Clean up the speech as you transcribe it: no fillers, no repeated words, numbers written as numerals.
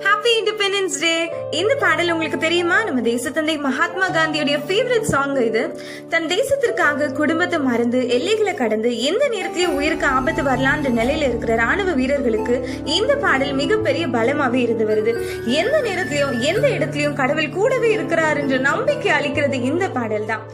Happy independence day. இந்த பாடல் உங்களுக்கு தெரியுமா? நம்ம தேசத்தந்தை மகாத்மா காந்தியுடைய ஃபேவரட் சாங் இது. தன் தேசத்திற்காக குடும்பத்தை மறந்து எல்லைகளை கடந்து எந்த நேரத்திலயும் உயிருக்கு ஆபத்து வரலான்ற நிலையில இருக்கிற ராணுவ வீரர்களுக்கு இந்த பாடல் மிகப்பெரிய பலமாவே இருந்து வருது. எந்த நேரத்திலயும் எந்த இடத்துலயும் கடவுள் கூடவே இருக்கிறார் என்ற நம்பிக்கை அளிக்கிறது இந்த பாடல் தான்.